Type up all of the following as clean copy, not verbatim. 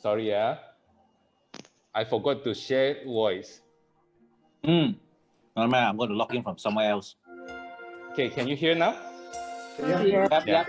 Sorry, I forgot to share voice. No matter, I'm going to log in from somewhere else. Okay, can you hear now? Yep. Yeah.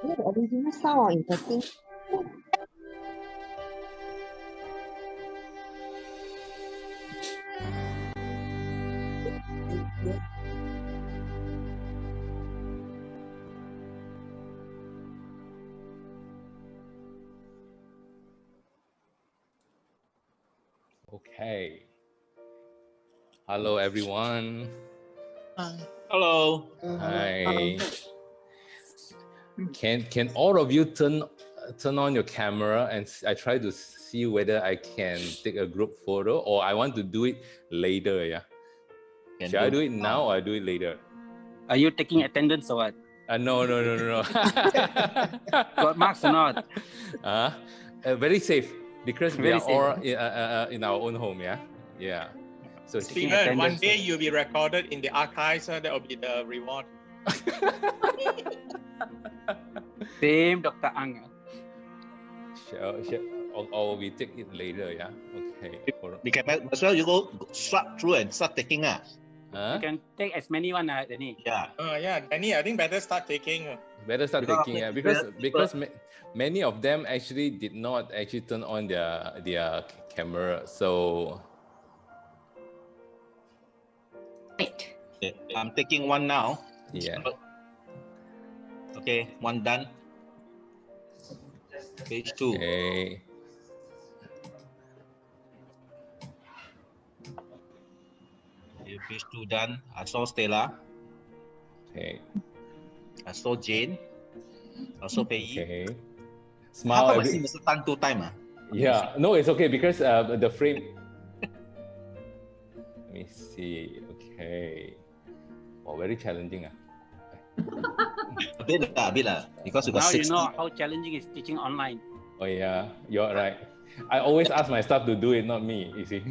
The original sound interesting. Okay. Hello, everyone. Hello. Hi. Can all of you turn on your camera and I try to see whether I can take a group photo or I want to do it later, yeah? Should I do it now or I do it later? Are you taking attendance or what? No. Got marks or not? Very safe because we Very are safe. all in our own home. Yeah. So Taking Steven, one attendance. day you'll be recorded in the archives. That will be the reward. Same, Dr. Ang. sure. Or we take it later. Yeah. Okay. We can as well. You go swap through and start taking. You can take as many one, Danny. Yeah. Yeah, Danny, I think better start taking. Better start Because taking because many of them actually did not actually turn on their camera. So Right. Okay, I'm taking one now. yeah. Okay, one done. Page 2. Okay. Okay, page 2 done. I saw Stella. Okay. I saw Jane. I saw Pei. Okay. How Smile. come I see Mr. Tan 2 times? Yeah. No, it's okay because the frame. Let me see. Okay. Oh, very challenging. A bit lah. Because you got Now 60. you know how challenging is teaching online. Oh yeah, you're right. I always ask my staff to do it, not me. You see.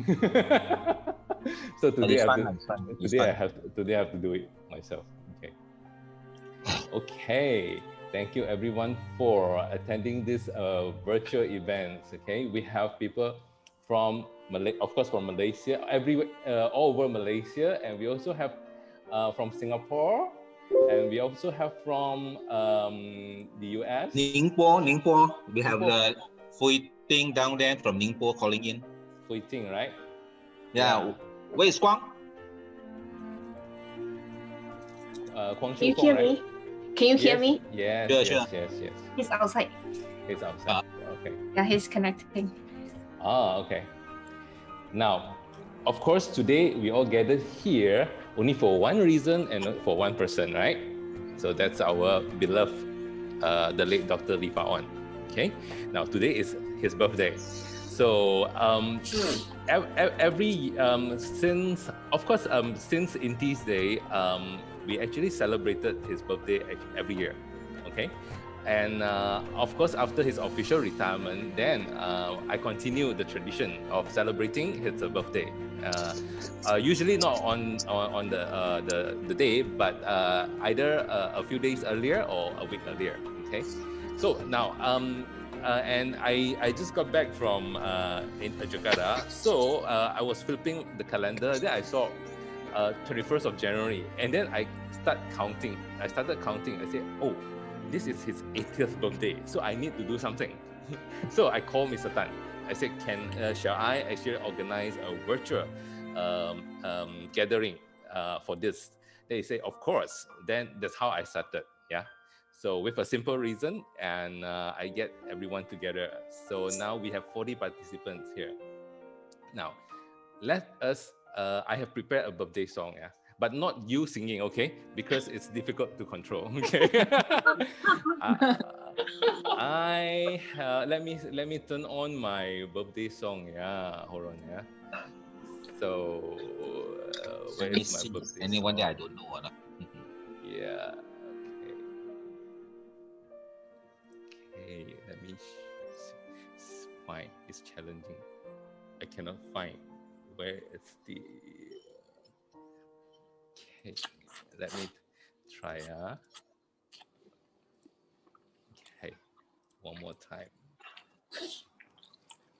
So But today it's I fun, have it's fun. to, It's today I fun. have to, today I have to do it myself. Okay. Okay. Thank you everyone for attending this virtual events. Okay, we have people from of course from Malaysia, all over Malaysia, and we also have from Singapore, and we also have from the US. Ningpo. We have the Fui Ting down there from Ningpo calling in. Fui Ting, right? Yeah. Where is Guang? Guang Can you Shu hear Fong, right? me? Can you hear me? Yes, Sure, yes. He's outside. It's outside. Okay. Yeah, he's connecting. Okay. Now, of course, today we all gathered here only for one reason and for one person, right? So that's our beloved, the late Dr. Lee Fah-on. Okay. Now today is his birthday. So since Inti's Day, we actually celebrated his birthday every year. Okay. And of course, after his official retirement, then I continued the tradition of celebrating his birthday. Usually not on the day, but either a few days earlier or a week earlier. Okay. So now, and I just got back from in Jakarta. So I was flipping the calendar. Then I saw 21st of January, and then I started counting. I said, oh, this is his 80th birthday, so I need to do something. So I called Mr. Tan. I said, shall I actually organize a virtual gathering for this? They say, of course. Then that's how I started. Yeah. So with a simple reason, and I get everyone together. So now we have 40 participants here. Now, let us. I have prepared a birthday song. Yeah. But not you singing, okay? Because it's difficult to control. Okay. Let me turn on my birthday song. Yeah, hold on. Yeah. So where is my birthday? Anyone song? that I don't know. Yeah. Okay. Let me find. It's challenging. I cannot find where it's the. Okay, let me try. Okay, one more time.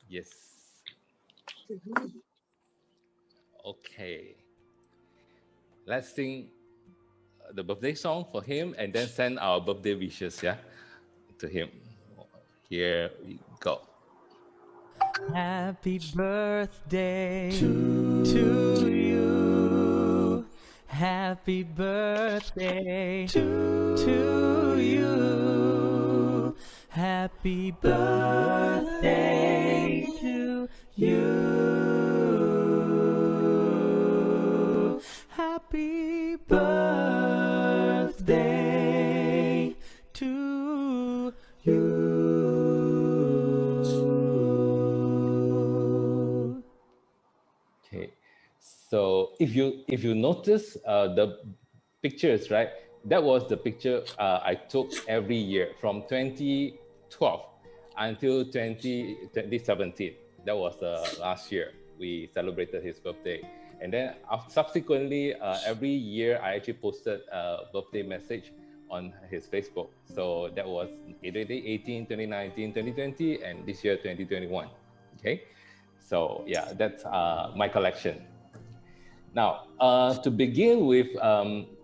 Yes. Okay. Let's sing the birthday song for him and then send our birthday wishes, yeah, to him. Here we go. Happy birthday to you. Happy birthday to you. Happy birthday to you. Happy birthday to you. Okay, so if you notice, the pictures, right? That was the picture I took every year from 2012 until 2017. That was last year we celebrated his birthday. And then subsequently, every year I actually posted a birthday message on his Facebook. So that was 2018, 2019, 2020, and this year 2021. Okay, so yeah, that's my collection. Now, to begin with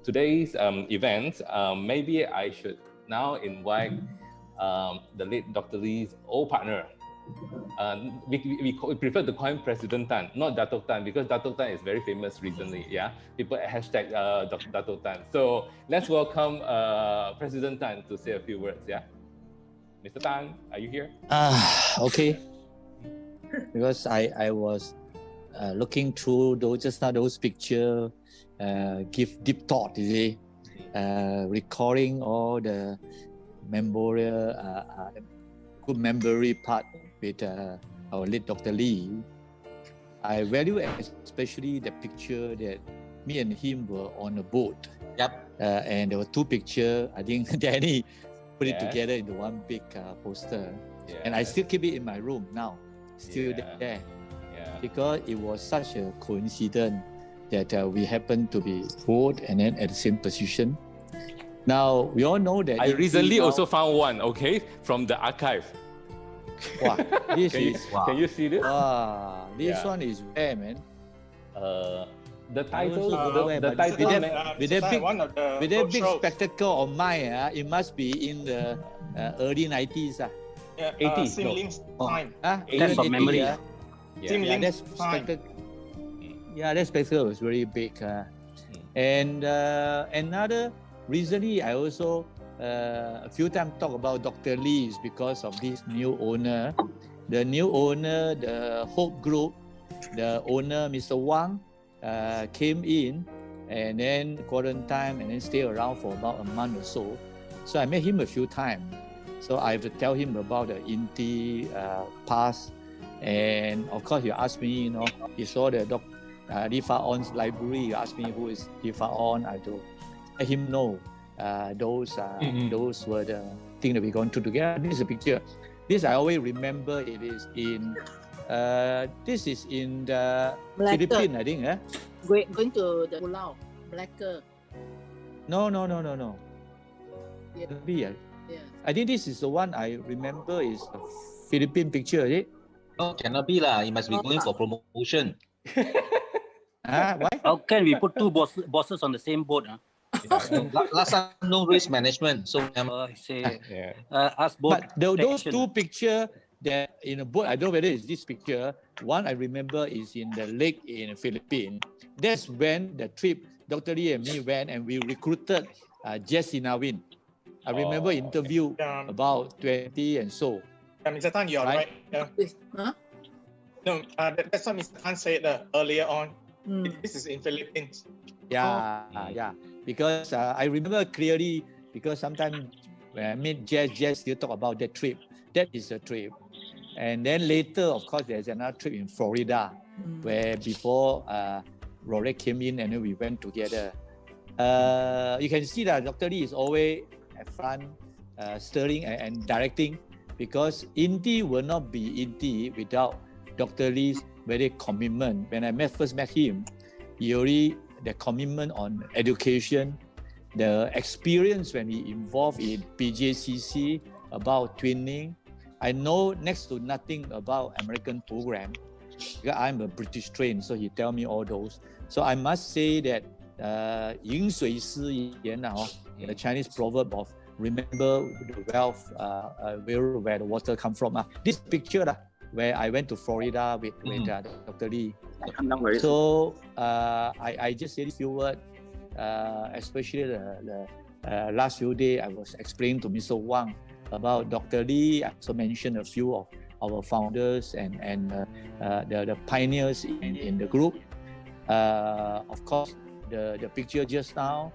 today's event, maybe I should now invite the late Dr. Lee's old partner. We prefer to call him President Tan, not Dato' Tan, because Dato' Tan is very famous recently. Yeah, people hashtag Dato' Tan. So let's welcome President Tan to say a few words. Yeah, Mr. Tan, are you here? Okay. Because I was looking through those pictures, give deep thought, you see, recalling all the memorial, good memory part with our late Dr. Lee. I value especially the picture that me and him were on a boat. Yep. And there were two pictures. I think Danny put it Yes. together into one big poster. Yeah. And I still keep it in my room now. Still Yeah. there. Yeah. Because it was such a coincidence that we happened to be both and then at the same position. Now, we all know that... I ET recently now- also found one, okay, from the archive. Wow, this Can you, is... can you see this? Wow, this Yeah. one is rare, man. The title, also don't know, the but title, with ma- that big- one of the With that big roadshows. spectacle of mine, it must be in the early 90s. Yeah, 80s, Sim no. Lim's Oh. time. Sense of memory. yeah. Sim Yeah, Lim's that time. spectacle. Yeah, that spectacle was very big. And another recently, I also a few times talk about Dr. Lee is because of this new owner. The new owner, the Hope Group, the owner, Mr. Wang, came in and then quarantine and then stay around for about a month or so. So I met him a few times. So I have to tell him about the Inti past. And of course, he asked me, he saw the Lee Fah On's library. He asked me who is Lee Fah On. I had to let him know those were the things that we're going through together. This is a picture. This I always remember. It is in this is in the Malacca. Philippines, I think. Going to the Pulau, Malacca. No. Yeah. Maybe, Yeah. I think this is the one I remember is a Philippine picture, is it? No, cannot be lah. You must be going for promotion. Why? How can we put two bosses on the same boat? Last time no risk management, so I say, Yeah. ask both. But those section. two pictures that in a boat, I don't know whether it's this picture. One I remember is in the lake in Philippines. That's when the trip Dr. Lee and me went and we recruited Jess Inawin. I remember Oh, interview about 20 and so. Mr. Tan, you're Right. right. Huh? No, that's what Mr. Tan said earlier on. Mm. This is in Philippines. Yeah, yeah. Because I remember clearly because sometimes when I meet Jess still talk about that trip. That is a trip. And then later, of course, there's another trip in Florida where before Rolex came in and then we went together. You can see that Dr. Lee is always at front, steering and directing because Inti will not be Inti without Dr. Lee's very commitment. When I first met him, he already the commitment on education, the experience when he involved in PJCC about twinning. I know next to nothing about American program because I'm a British trained, so he tell me all those. So I must say that 饮水思源 the Chinese proverb of remember the wealth where the water come from. This picture where I went to Florida with Dr. Lee. So I just said a few words, especially the last few days I was explaining to Mr. Wang about Dr. Lee. I also mentioned a few of our founders and the pioneers in the group. Of course, the picture just now,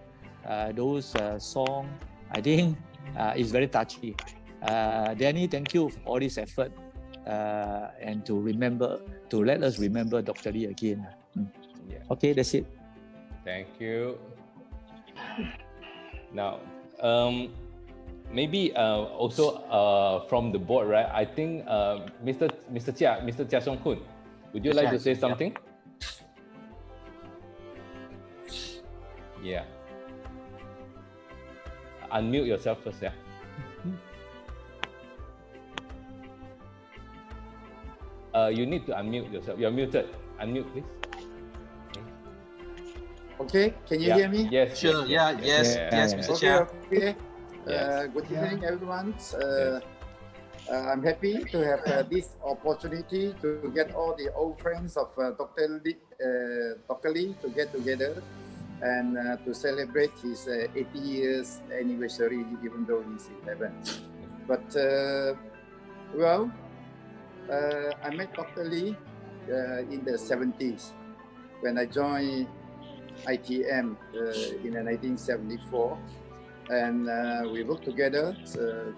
those songs, I think is very touchy. Danny, thank you for all this effort and to let us remember Dr. Lee again. Yeah. Okay, that's it. Thank you. Now, maybe also from the board, right? I think Mr. Chia Song Kun, would you like to say something? Yeah. Unmute yourself first, yeah. You need to unmute yourself. You're muted. Unmute, please. Okay, can you hear me? Yes. Sure. Yes, Mr. Chia. Okay. Yes. Good evening, everyone. I'm happy to have this opportunity to get all the old friends of Dr. Lee to get together and to celebrate his 80 years anniversary, even though he's 11. But, I met Dr. Lee in the 70s when I joined ITM in 1974. And we worked together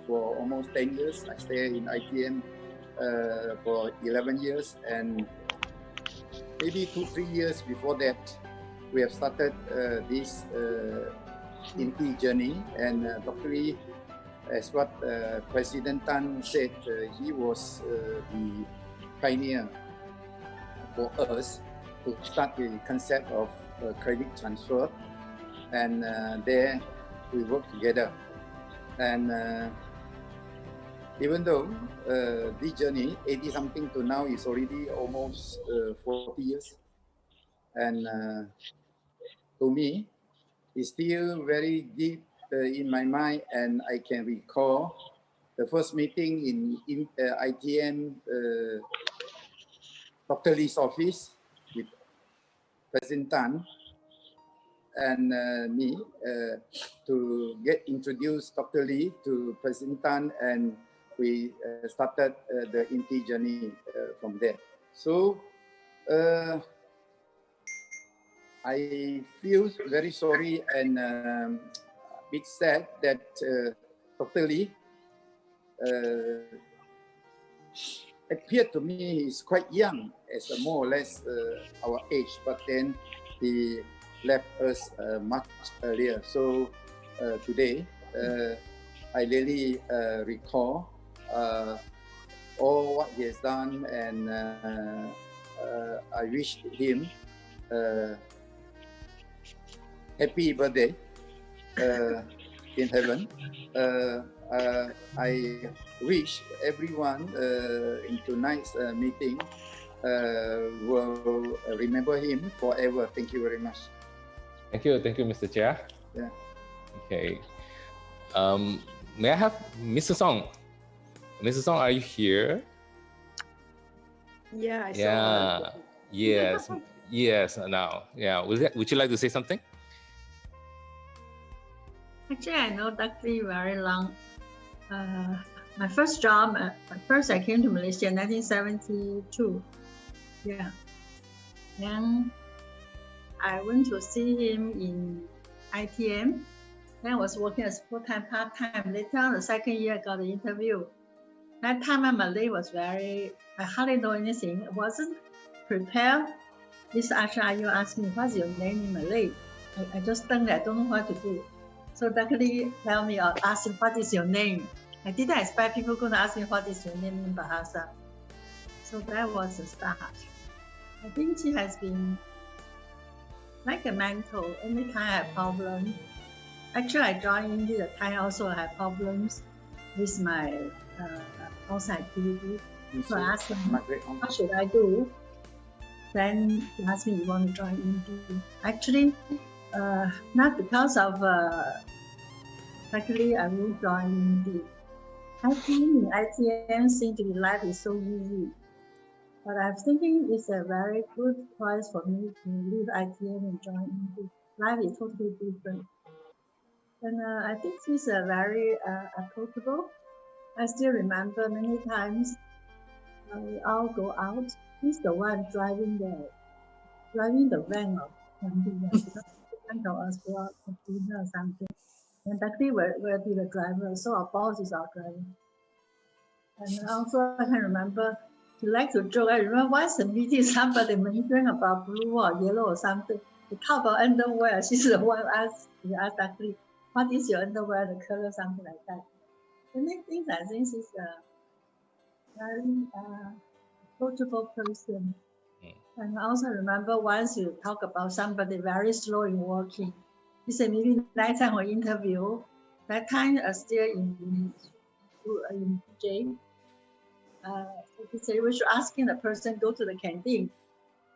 for almost 10 years. I stayed in ITM for 11 years, and maybe 2-3 years before that, we have started this INTI journey. And Dr. Lee, as what President Tan said, he was the pioneer for us to start the concept of credit transfer. And there, we work together, and even though this journey, 80 something to now, is already almost 40 years, and to me, it's still very deep in my mind, and I can recall the first meeting in ITM, Dr. Lee's office with President Tan and me to get introduced Dr. Lee to President Tan, and we started the INTI journey from there. So I feel very sorry and a bit sad that Dr. Lee appeared to me is quite young, as more or less our age, but then he left us much earlier. So today, I really recall all what he has done, and I wish him happy birthday in heaven. I wish everyone in tonight's meeting will remember him forever. Thank you very much. Thank you, Mr. Chia. Yeah. Okay. May I have Mr. Song? Mr. Song, are you here? Yeah, I saw. Yeah. Yes. Yes. Now, yeah. Would you like to say something? Actually, I know Dr. Lee very long. My first job, first I came to Malaysia in 1972. Yeah. Then I went to see him in ITM. Then I was working as full-time, part-time. Later on, the second year, I got the interview. That time my Malay was I hardly know anything. I wasn't prepared. This actually, you asked me, what's your name in Malay? I just think I don't know what to do. So Dr. Lee tell me, or ask him, what is your name? I didn't expect people going to ask me, what is your name in Bahasa? So that was the start. I think she has been like a mentor. Anytime I have problems. Actually, I joined INTI the time also I had problems with my outside activity. So I asked him, what should I do? Then he asked me, you want to join INTI? Actually, not because of actually I will join INTI. I think in ITM seems to be life is so easy. But I'm thinking it's a very good choice for me to leave ITM and join INTI. Life is totally different. And I think she's very approachable. I still remember many times we all go out. He's the one driving the van of something. Friend of us go out for dinner or something. And Dr. will be the driver, so our boss is our driver. And also I can remember, he liked to joke. I remember once a meeting, somebody mentioned about blue or yellow or something. we talk about underwear. She's the one we asked Dr. What is your underwear, the color, something like that. The main things I think is a very approachable person. And I also remember once you talk about somebody very slow in walking. He said maybe next time we interview, that time still in PJ. So he said we should asking the person go to the canteen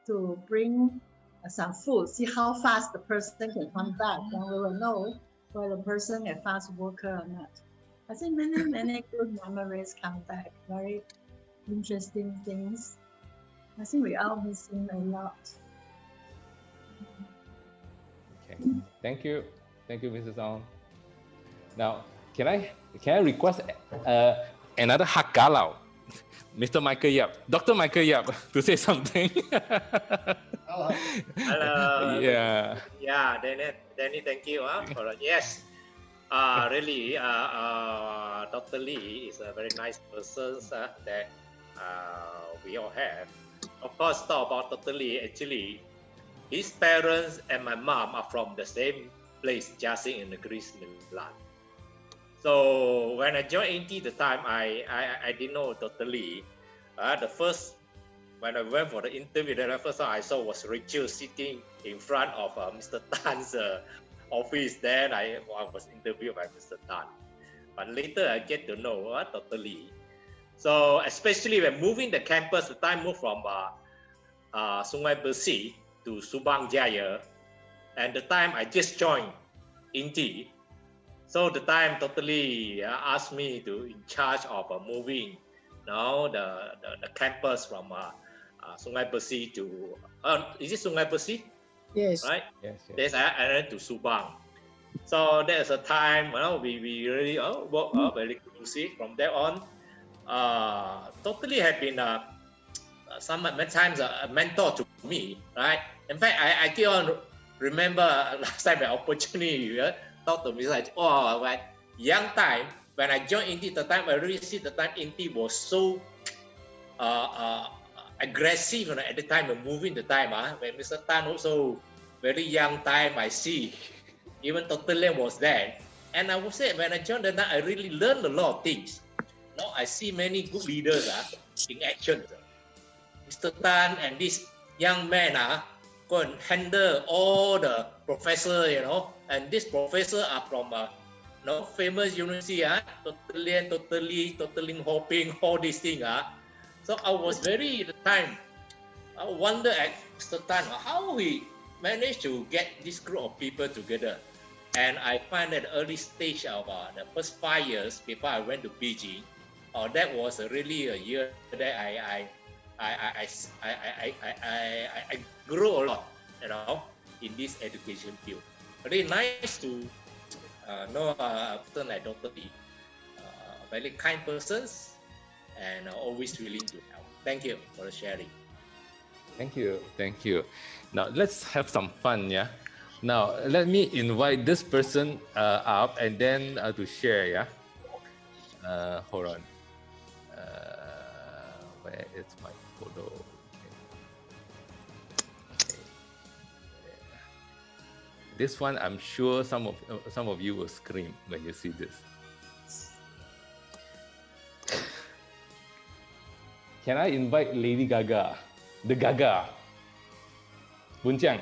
to bring some food, see how fast the person can come back, then we will know whether the person a fast worker or not. I think many good memories come back, very interesting things. I think we are missing a lot. Okay, thank you, Mrs. Ong. Now, can I request another Hakgalau, Mr. Michael Yap, Dr. Michael Yap, to say something? Hello. Yeah. Yeah, Danny, thank you. Yes, really, Dr. Lee is a very nice person that we all have. Of course, talk about Dr. Lee, actually, his parents and my mom are from the same place, Jiaxing in the Greece, Milan. So when I joined NT, the time I didn't know Dr. Lee. When I went for the interview, the first time I saw was Rachel sitting in front of Mr. Tan's office. Then I was interviewed by Mr. Tan. But later I get to know Dr. Lee. So especially when moving the campus, the time moved from Sungai Besi to Subang Jaya, and the time I just joined NT. So the time Dr. Lee asked me to in charge of moving the campus from Sungai Besi to is it Sungai Besi? Yes. Right. Yes. I went to Subang. So there's a time we really work very closely. From there on, totally have been sometimes a mentor to me, right? In fact, I keep on remember last time an opportunity talk to me like, when young time when I joined NT, the time I really see the time NT was so aggressive at the time of moving the time. When Mr. Tan also very young time, I see even Dr. Lim was there, and I would say when I joined the time, I really learned a lot of things. Now I see many good leaders in action. Mr. Tan and this young man go and handle all the professor, and this professor are from famous university, Dr. Lien, Dr. Lee, Dr. Lim Ho Ping, all these things. So I was very at the time, I wonder at Mr. Tan how he managed to get this group of people together. And I find that early stage of the first 5 years before I went to Beijing, that was really a year that I grew a lot, in this education field. Very nice to know a person like Dr. Lee, very kind persons, and always willing to help. Thank you for the sharing. Thank you. Now let's have some fun, yeah. Now let me invite this person up and then to share, yeah. Hold on. Where is my photo? Okay. This one, I'm sure some of you will scream when you see this. Can I invite Lady Gaga, the Gaga, Boon Chang?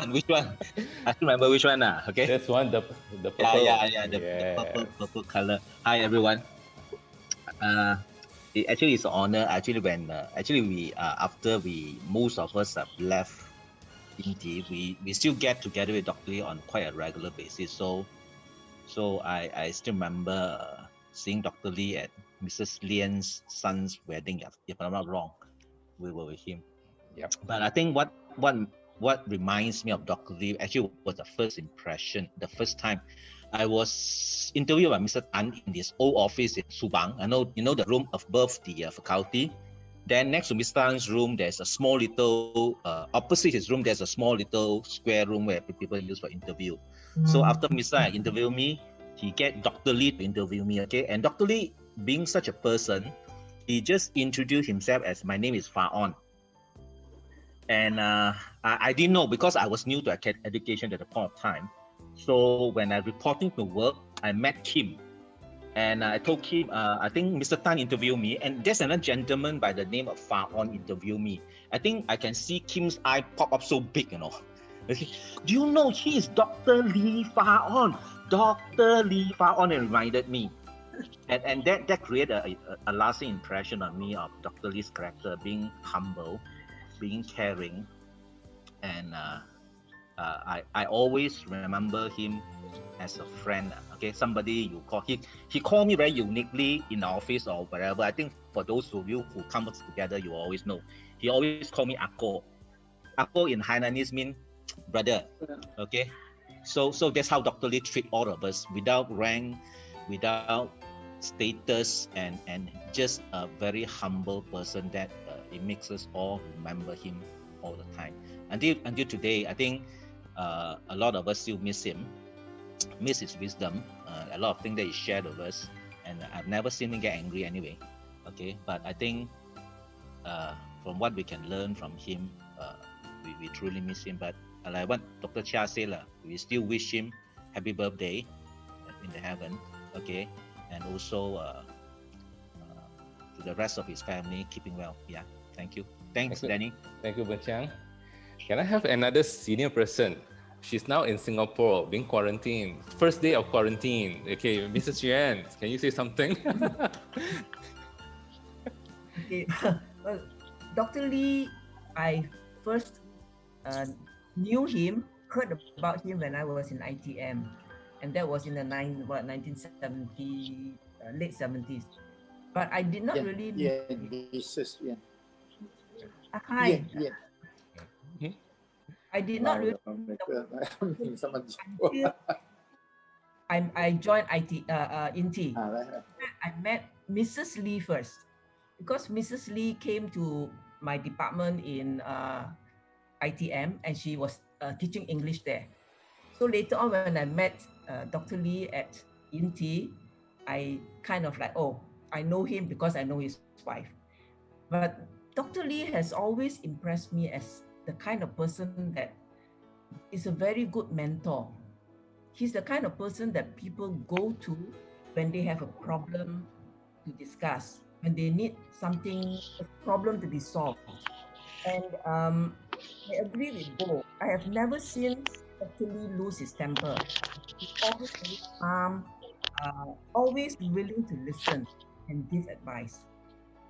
Which one? I don't remember which one. Okay. This one, the purple. Yeah. The purple color. Hi everyone. It's an honor. When we after most of us have left NT, we still get together with Dr. Lee on quite a regular basis. So I still remember seeing Dr. Lee at Mrs. Lian's son's wedding. If I'm not wrong, we were with him. Yep. But I think what reminds me of Dr. Lee actually was the first impression. The first time I was interviewed by Mr. Tan in this old office in Subang. I know the room above the faculty. Then next to Mr. Tan's room, there's a small little opposite his room. There's a small little square room where people use for interview. So after Mr. Tan interviewed me, he get Dr. Lee to interview me. Okay, and Dr. Lee, being such a person, he just introduced himself as my name is Fa On. And I didn't know because I was new to education at the point of time. So when I reporting to work, I met Kim. And I told Kim, I think Mr. Tan interviewed me, and there's another gentleman by the name of Fa On interviewed me. I think I can see Kim's eye pop up so big, you know. Do you know he is Dr. Lee Fa On? Dr. Lee Fa On, and reminded me. And that created a lasting impression on me of Dr. Lee's character, being humble, being caring, and I always remember him as a friend. Okay, somebody you call. He called me very uniquely in the office or wherever. I think for those of you who come together, you always know. He always called me Ako. Ako in Hainanese means brother. Okay, so that's how Dr. Lee treat all of us without rank, without status, and just a very humble person that it makes us all remember him all the time. Until today, I think a lot of us still miss him, miss his wisdom, a lot of things that he shared with us, and I've never seen him get angry anyway. Okay, but I think from what we can learn from him, we truly miss him. But like what Dr. Chia said, we still wish him happy birthday in the heaven. Okay, and also to the rest of his family, keeping well. Yeah, thank you. Thanks, Danny. Thank you, Bachang. Can I have another senior person? She's now in Singapore, being quarantined. First day of quarantine. Okay, Mrs. Yuan, can you say something? Okay. Well, Dr. Lee, I first knew him, heard about him when I was in ITM, and that was in the 1970, late 70s. But I did not really. Yeah, Mrs. Yuan. Hi. Yeah. I did not really. I joined INTI. I met Mrs. Lee first because Mrs. Lee came to my department in ITM and she was teaching English there. So later on, when I met Dr. Lee at INTI, I kind of like, oh, I know him because I know his wife. But Dr. Lee has always impressed me as the kind of person that is a very good mentor. He's the kind of person that people go to when they have a problem to discuss, when they need something, a problem to be solved. And I agree with Bo. I have never seen Dr. Lee lose his temper. He's always very calm, always willing to listen and give advice.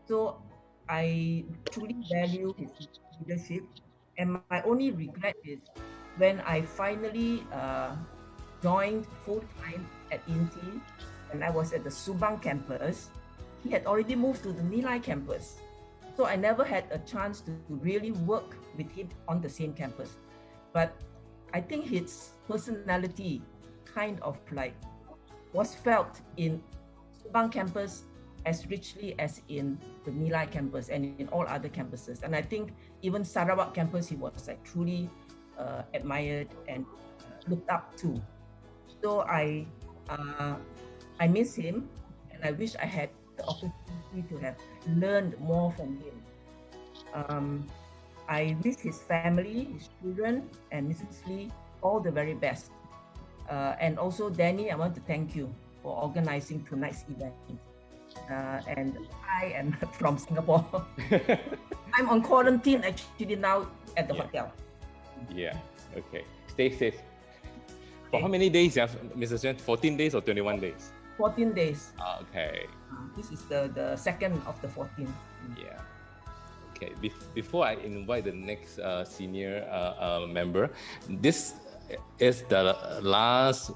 So I truly value his leadership. And my only regret is when I finally joined full-time at INTI, and I was at the Subang campus, he had already moved to the Nilai campus. So I never had a chance to really work with him on the same campus. But I think his personality kind of like was felt in Subang campus as richly as in the Nilai campus and in all other campuses. And I think even Sarawak campus, he was like truly admired and looked up to. So I miss him, and I wish I had the opportunity to have learned more from him. I wish his family, his children, and Mrs. Lee all the very best. And also, Danny, I want to thank you for organizing tonight's event. And I am from Singapore. I'm on quarantine actually now at the hotel. Yeah, okay. Stay safe. For how many days, Mrs. Yuan? 14 days or 21 days? 14 days. Okay. This is the second of the 14. Yeah. Okay. Before I invite the next senior member, this is the last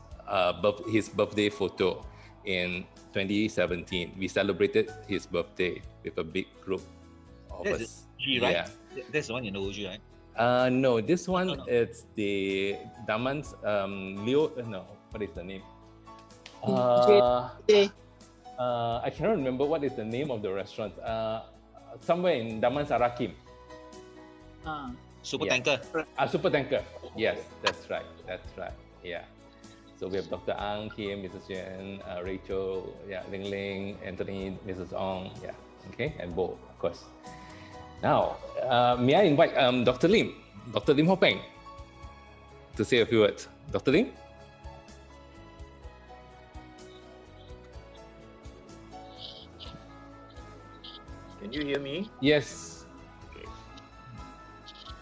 his birthday photo in 2017. We celebrated his birthday with a big group of us. G, right? Yeah. That's the one in OG, right? No, this one is the Daman's Leo. No, what is the name? I cannot remember what is the name of the restaurant. Somewhere in Daman Sarakim. Super Tanker. Super Tanker. Yes, that's right. That's right. Yeah. So we have Dr. Ang, Kim, Mrs. Yuan, Rachel, Ling Ling, Anthony, Mrs. Ong, okay, and Bo, of course. Now, may I invite Dr. Lim Ho Peng, to say a few words. Dr. Lim? Can you hear me? Yes. Okay.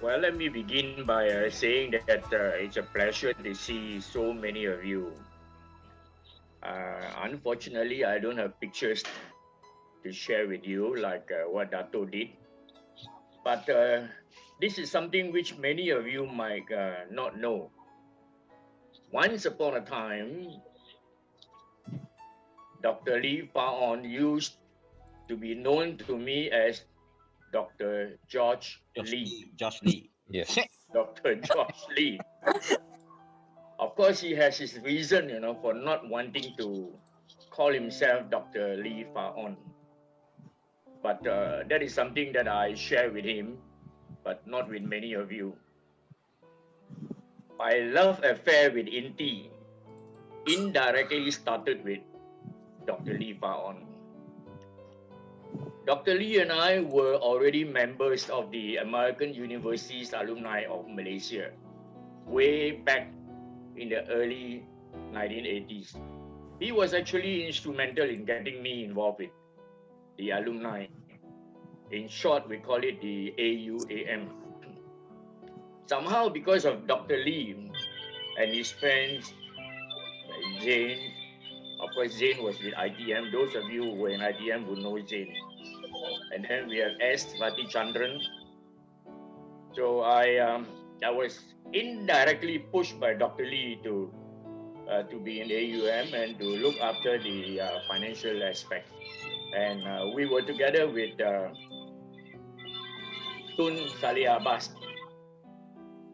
Well, let me begin by saying that it's a pleasure to see so many of you. Unfortunately, I don't have pictures to share with you like what Dato did. But this is something which many of you might not know. Once upon a time, Dr. Lee Fah On used to be known to me as Dr. George Lee. George Lee. Yes. Dr. George Lee. Of course, he has his reason, for not wanting to call himself Dr. Lee Fah On. But that is something that I share with him, but not with many of you. My love affair with Inti indirectly started with Dr. Lee Fah On. Dr. Lee and I were already members of the American Universities Alumni of Malaysia, way back in the early 1980s. He was actually instrumental in getting me involved with the alumni. In short, we call it the AUAM. Somehow, because of Dr. Lee and his friends, Jane, of course, Jane was with ITM. Those of you who were in ITM would know Jane. And then we have S. Vati Chandran. So I was indirectly pushed by Dr. Lee to be in the AUM and to look after the financial aspect. And we were together with Tun Saleh Abbas,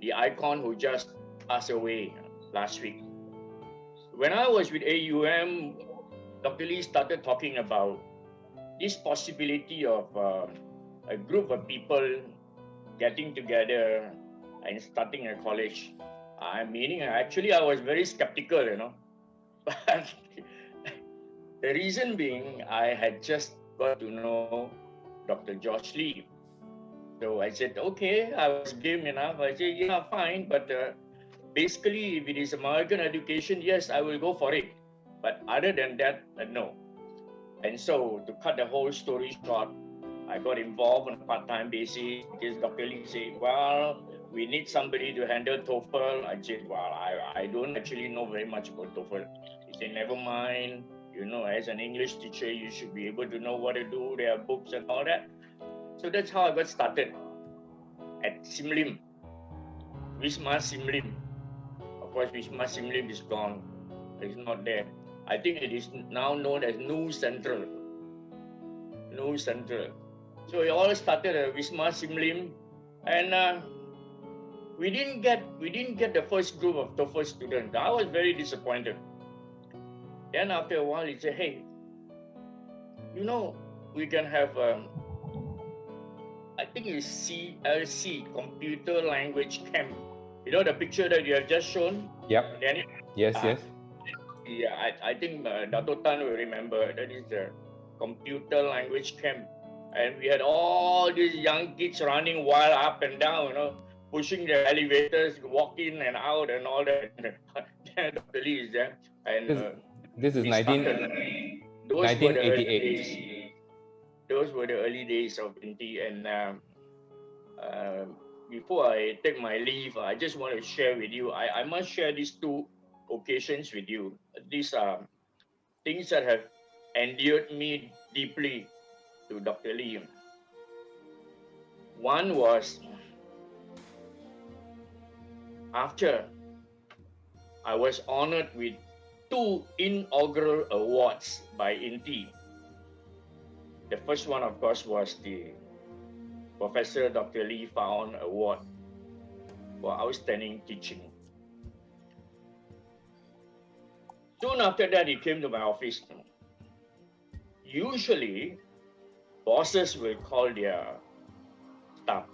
the icon who just passed away last week. When I was with AUM, Dr. Lee started talking about this possibility of a group of people getting together and starting a college. Actually, I was very skeptical, But the reason being, I had just got to know Dr. George Lee. So I said, okay, I was game enough. I said, yeah, fine. But basically, if it is American education, yes, I will go for it. But other than that, no. And so to cut the whole story short, I got involved on a part-time basis because Dr. Lee said, well, we need somebody to handle TOEFL. I said, well, I don't actually know very much about TOEFL. He said, never mind. As an English teacher, you should be able to know what to do. There are books and all that. So that's how I got started at Simlim, Wisma Simlim. Of course, Wisma Simlim is gone. It's not there. I think it is now known as New Central. New Central. So it all started at Wisma Simlim, and we didn't get the first group of TOEFL students. I was very disappointed. Then after a while, he said, "Hey, we can have I think it's CLC, Computer Language Camp. The picture that you have just shown? Yep. Daniel? Yes. Yeah, I think Dato Tan will remember. That is the Computer Language Camp. And we had all these young kids running wild up and down, pushing the elevators, walking and out and all that. Dr. Lee is there. And this is 1988. Those were the early days of Inti. And before I take my leave, I just want to share with you, I must share these two occasions with you. These are things that have endeared me deeply to Dr. Lee. One was after I was honored with 2 inaugural awards by Inti. The first one, of course, was the Professor Dr. Lee Fah On Award for outstanding teaching. Soon after that, he came to my office. Usually, bosses will call their staff.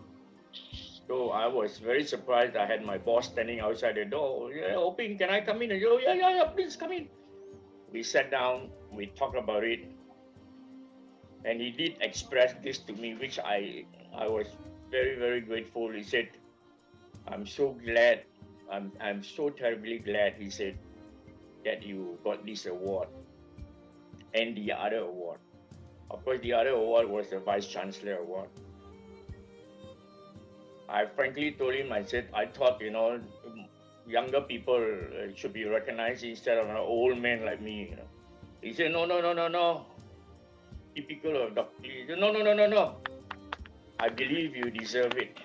So I was very surprised. I had my boss standing outside the door. Yeah, hoping, can I come in? And oh, yeah, please come in. We sat down, we talked about it. And he did express this to me, which I was very, very grateful. He said, I'm so glad, I'm so terribly glad, he said, that you got this award and the other award. Of course, the other award was the Vice Chancellor Award. I frankly told him, I said, I thought, younger people should be recognized instead of an old man like me. He said, no. Typical of Dr. Lee. He said, no. I believe you deserve it.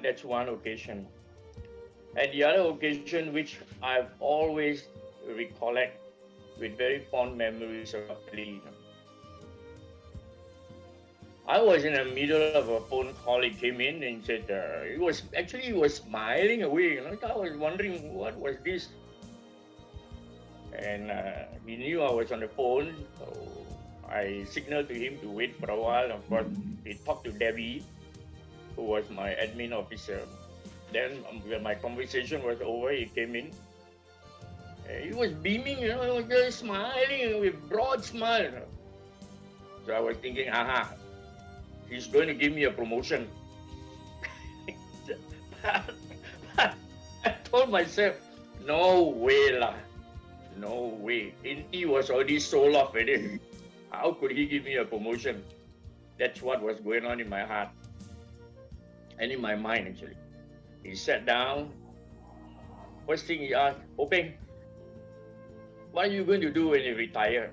That's one occasion. And the other occasion, which I've always recollect with very fond memories of Dr. Lee. I was in the middle of a phone call. He came in and said, he was smiling away. I was wondering what was this. And he knew I was on the phone, so I signaled to him to wait for a while. Of course, he talked to Debbie, who was my admin officer. Then when my conversation was over, he came in. He was beaming, he was just smiling with broad smile. So I was thinking, he's going to give me a promotion. I told myself, no way lah. No way. Inti was already sold off already. How could he give me a promotion? That's what was going on in my heart. And in my mind, actually. He sat down. First thing he asked, Openg, what are you going to do when you retire?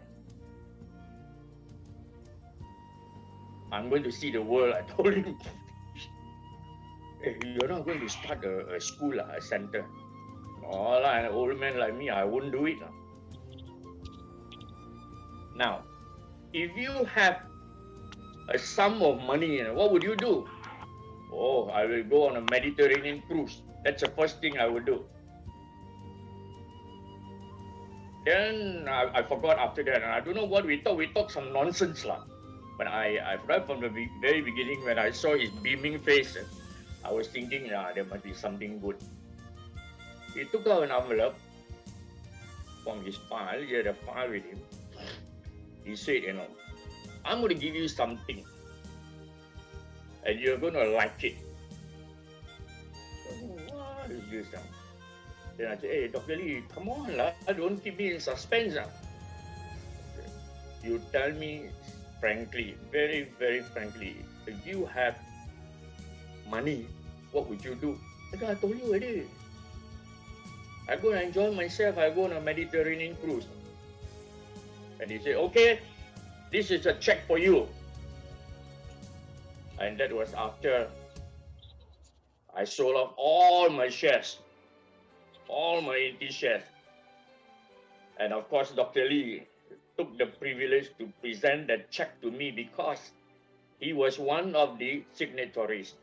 I'm going to see the world, I told him. You're not going to start a school, a center. No, an old man like me, I wouldn't do it. Now, if you have a sum of money, what would you do? Oh, I will go on a Mediterranean cruise. That's the first thing I would do. Then I forgot after that, and I don't know what we talked. We talked some nonsense lah. But I right from the very beginning, when I saw his beaming face, I was thinking, there must be something good. He took out an envelope from his file. He had a file with him. He said, I'm going to give you something, and you're going to like it. What is this? Then I said, hey, Dr. Lee, come on, don't keep me in suspense. You tell me frankly, very, very frankly, if you have money, what would you do? I told you already. I go and enjoy myself. I go on a Mediterranean cruise. And he said, okay, this is a check for you. And that was after I sold off all my shares, all my Inti shares. And of course, Dr. Lee took the privilege to present that check to me because he was one of the signatories.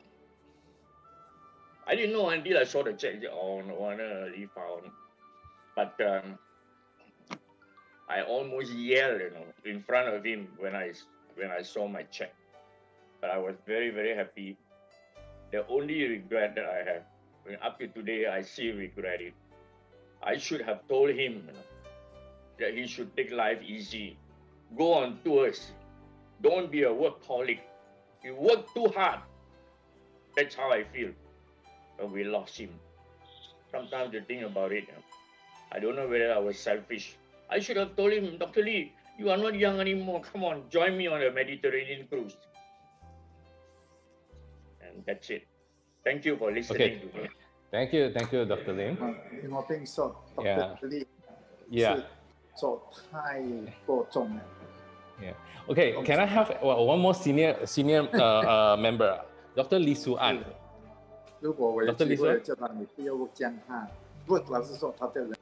I didn't know until I saw the check. Oh, no wonder he found. But I almost yelled, in front of him when I saw my check. But I was very, very happy. The only regret that I have, up to today, I still regret it. I should have told him that he should take life easy, go on tours, don't be a workaholic. You work too hard. That's how I feel. But we lost him. Sometimes you think about it. I don't know whether I was selfish. I should have told him, Dr. Lee, you are not young anymore. Come on, join me on a Mediterranean cruise. And that's it. Thank you for listening to me. Thank you, Dr. Lim. Yeah. So, yeah. Okay, can I have one more senior member, Dr. Lee Su An? 如果我有机会就让你不要讲他，不，老实说，他的人。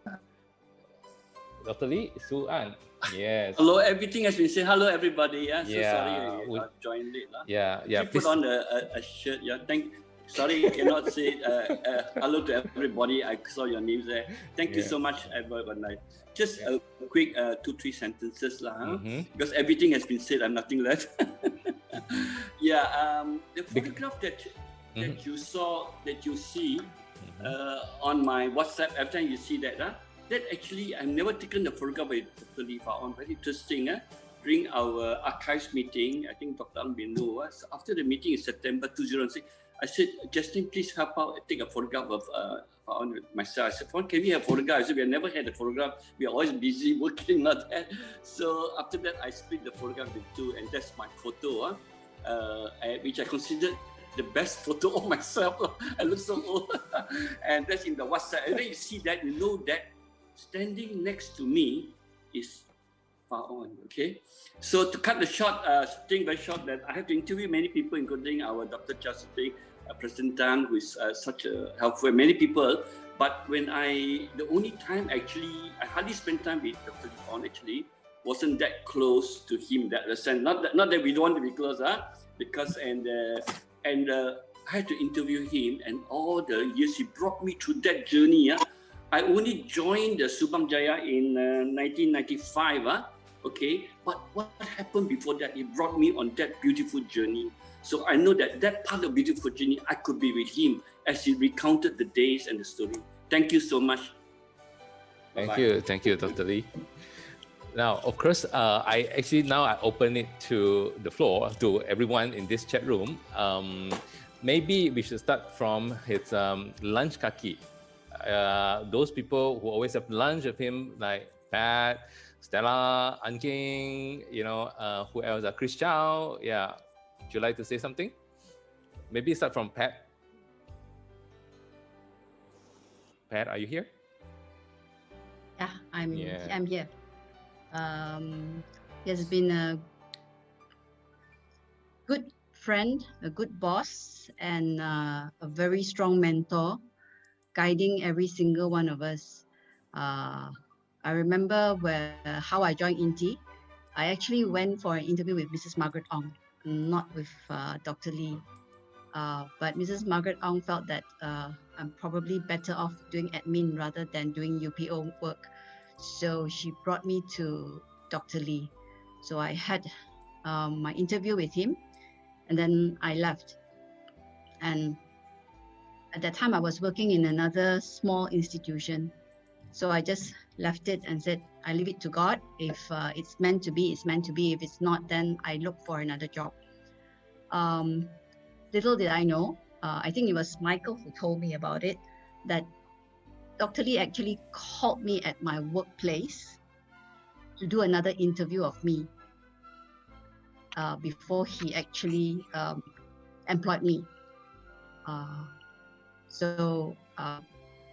Dr. Lee Su An, yes. Hello, everything has been said. Hello, everybody. Yeah, so sorry I joined late. Yeah. You put on a shirt. Yeah, sorry, I cannot say hello to everybody. I saw your names there. Thank you so much, everyone. Just a quick 2-3 sentences lah, because everything has been said. I'm nothing left. The photograph that you saw, that you see on my WhatsApp. Every time you see that, that actually I've never taken the photograph with Dr. Lee Fah On. Very interesting, during our archives meeting, I think Dr. Ang will know, so after the meeting in September 2006, I said, Justin, please help out, take a photograph of myself. I said, can we have a photograph? I said, we have never had a photograph. We are always busy working like that. So after that, I split the photograph into two, and that's my photo, which I considered the best photo of myself. I look so old. And that's in the WhatsApp. And then you see that, you know that standing next to me is Far On, okay? So to cut the short, thing very short, that I have to interview many people, including our Dr. Charles Day, President Tan, who is such a helpful, many people. But when the only time actually, I hardly spent time with Dr. On actually, wasn't that close to him, that sense. Not that we don't want to be close, because I had to interview him, and all the years he brought me through that journey. I only joined the Subang Jaya in 1995. Okay, but what happened before that? He brought me on that beautiful journey. So I know that part of beautiful journey, I could be with him as he recounted the days and the story. Thank you so much. Thank you, Dr. Lee. Now, of course, I open it to the floor, to everyone in this chat room. Maybe we should start from his lunch kaki. Those people who always have lunch with him, like Pat, Stella, Anking, who else? Chris Chow. Yeah. Would you like to say something? Maybe start from Pat. Pat, are you here? Yeah, I'm here. He has been a good friend, a good boss, and a very strong mentor, guiding every single one of us. I remember how I joined INTI. I actually went for an interview with Mrs. Margaret Ong, not with Dr. Lee. But Mrs. Margaret Ong felt that I'm probably better off doing admin rather than doing UPO work. So she brought me to Dr. Lee. So I had my interview with him, and then I left. And at that time, I was working in another small institution. So I just left it and said, I leave it to God. If it's meant to be, it's meant to be. If it's not, then I look for another job. Little did I know, I think it was Michael who told me about it, that Dr. Lee actually called me at my workplace to do another interview of me before he actually employed me. So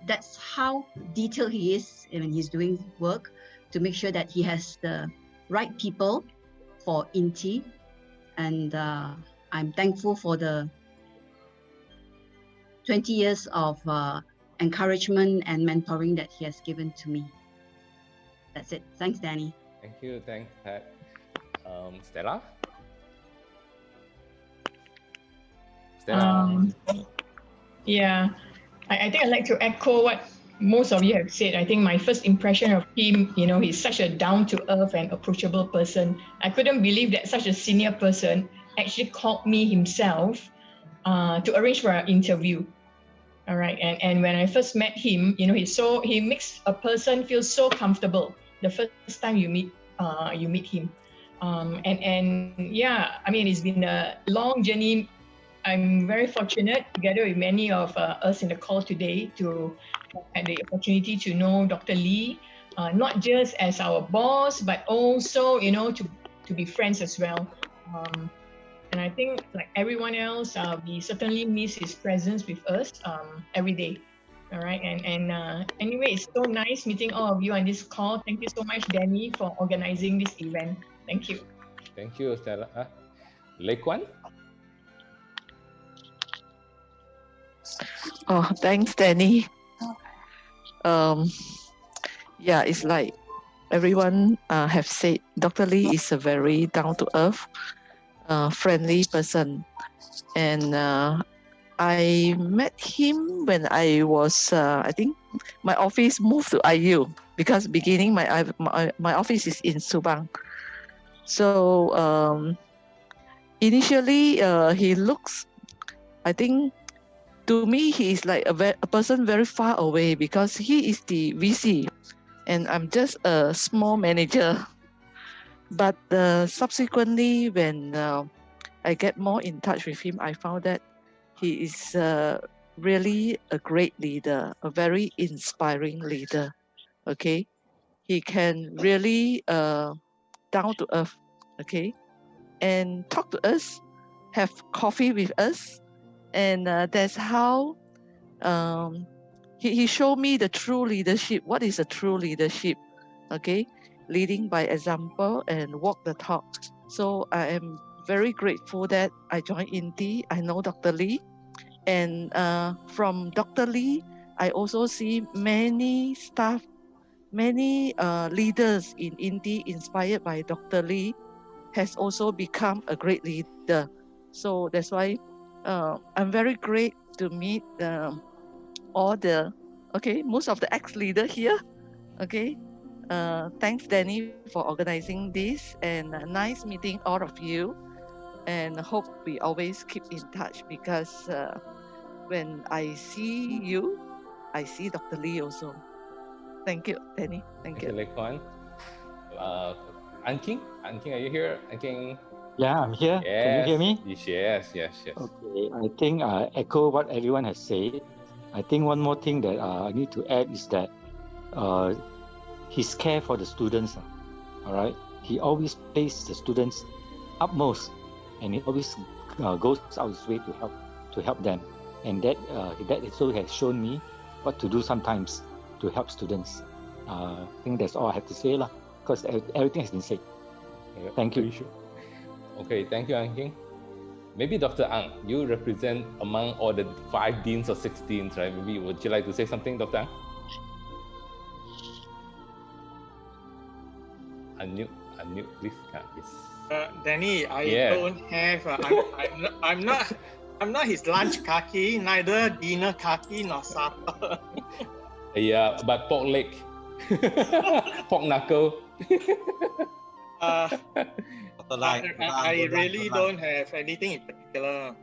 that's how detailed he is when he's doing work, to make sure that he has the right people for INTI. And I'm thankful for the 20 years of encouragement and mentoring that he has given to me. That's it. Thanks, Danny. Thank you. Thanks, Pat. Stella? Yeah, I think I'd like to echo what most of you have said. I think my first impression of him, he's such a down-to-earth and approachable person. I couldn't believe that such a senior person actually called me himself to arrange for an interview. All right, and when I first met him, he makes a person feel so comfortable the first time you meet him. And yeah, I mean, it's been a long journey. I'm very fortunate, together with many of us in the call today, to have the opportunity to know Dr. Lee, not just as our boss, but also, to be friends as well. And I think, like everyone else, we certainly miss his presence with us every day. All right, and anyway, it's so nice meeting all of you on this call. Thank you so much, Danny, for organizing this event. Thank you. Thank you, Stella. Lê Quan? Oh, thanks, Danny. Yeah, it's like everyone have said, Dr. Lee is a very down-to-earth, friendly person. And I met him when I was, I think, my office moved to IU, because beginning my office is in Subang. So initially, he looks, I think, to me, he is like a person very far away, because he is the VC and I'm just a small manager. But subsequently, when I get more in touch with him, I found that he is really a great leader, a very inspiring leader. Okay, he can really down to earth. Okay, and talk to us, have coffee with us, and that's how he showed me the true leadership. What is a true leadership? Okay, leading by example and walk the talk. So I am very grateful that I joined INTI. I know Dr. Lee, and from Dr. Lee, I also see many staff, many leaders in INTI inspired by Dr. Lee has also become a great leader. So that's why I'm very great to meet all the, most of the ex-leader here. Okay. Thanks, Danny, for organizing this, and nice meeting all of you. And hope we always keep in touch, because when I see you, I see Dr. Lee also. Thank you, Danny. Thank you. Lek Kuan. An King, are you here? An King? Yeah, I'm here. Yes. Can you hear me? Yes. Okay, I think I echo what everyone has said. I think one more thing that I need to add is that his care for the students, all right? He always places the students upmost, and he always goes out his way to help them. And that also has shown me what to do sometimes to help students. I think that's all I have to say, because everything has been said. Thank you. Okay, thank you, An King. Maybe Dr. Ang, you represent among all the 5 deans or 6 deans, right? Maybe would you like to say something, Dr. Ang? Unmute, please. Yes. Danny, I don't have. I'm not his lunch kaki, neither dinner kaki nor supper. Yeah, but pork leg, pork knuckle. I really don't have anything in particular.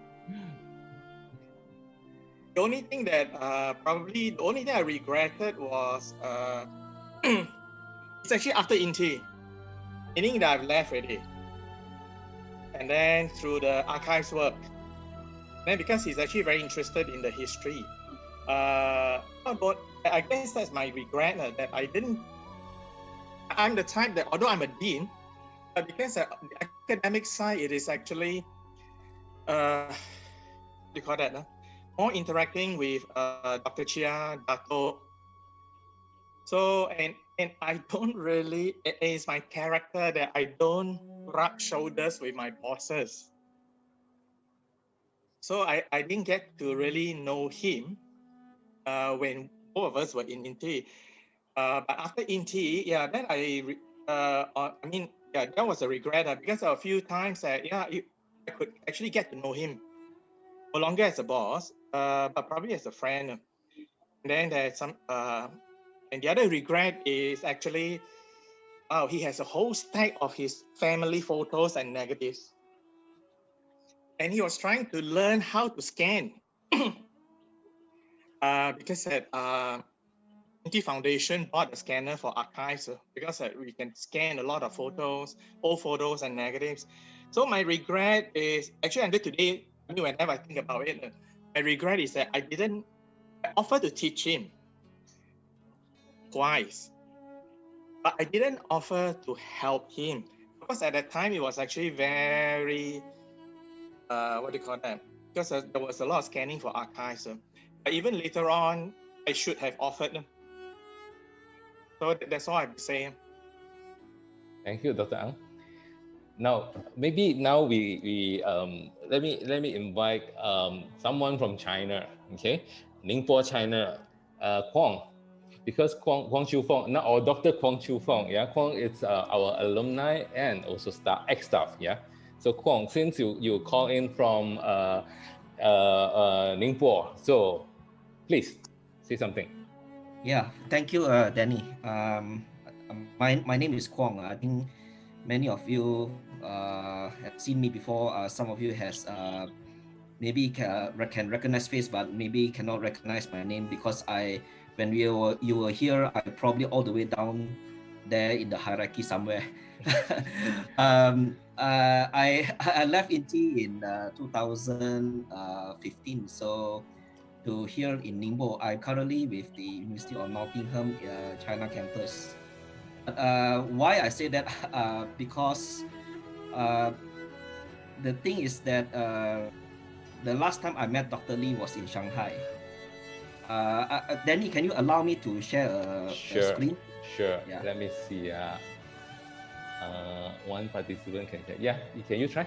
The only thing that the only thing I regretted was it's actually after INTI, meaning that I've left already. And then through the archives work, then because he's actually very interested in the history, I guess that's my regret that I didn't. I'm the type that, although I'm a dean, but because the academic side, it is actually, what do you call that? More interacting with Dr. Chia, Dato. So, and I don't really, it's my character that I don't rub shoulders with my bosses. So I didn't get to really know him when both of us were in INTI. But after INTI, then that was a regret because a few times I could actually get to know him, no longer as a boss, but probably as a friend. And then there's some, and the other regret is actually, he has a whole stack of his family photos and negatives. And he was trying to learn how to scan because INTI Foundation bought a scanner for archives because we can scan a lot of photos, old photos and negatives. So my regret is, actually until today, whenever I think about it, my regret is that I offered to teach him twice, but I didn't offer to help him because at that time it was actually very, what do you call that? Because there was a lot of scanning for archives. But even later on, I should have offered them. So that's all I have to say. Thank you, Dr. Ang. Now, maybe now we let me invite someone from China, okay? Ningbo, China, Kwong, because Kwong Chiu Fong, now or Dr. Kwong Chiu Fong, yeah, Kwong is our alumni and also ex-staff, yeah. So Kwong, since you call in from Ningbo, so please say something. Yeah, thank you, Danny. My name is Kwong. I think many of you have seen me before. Some of you has maybe can recognize face, but maybe cannot recognize my name because when you were here, I probably all the way down there in the hierarchy somewhere. I left INTI in 2015. So to here in Ningbo, I'm currently with the University of Nottingham China campus. Why I say that? Because the thing is that the last time I met Dr. Lee was in Shanghai. Danny, can you allow me to share a screen? Sure. Yeah. Let me see. One participant can share. Yeah, can you try?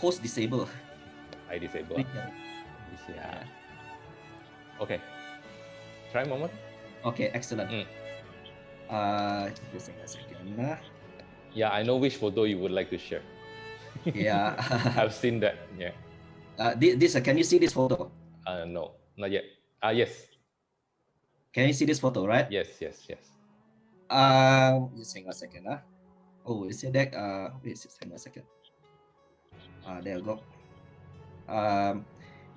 Host disable. I disable. Yeah. Okay. Try one more. Okay, excellent. Just a second. Yeah, I know which photo you would like to share. Yeah. I've seen that. Yeah. This can you see this photo? No, not yet. Yes. Can you see this photo, right? Yes. Just hang on a second. Oh, is it that? Wait, just hang on a second. There we go.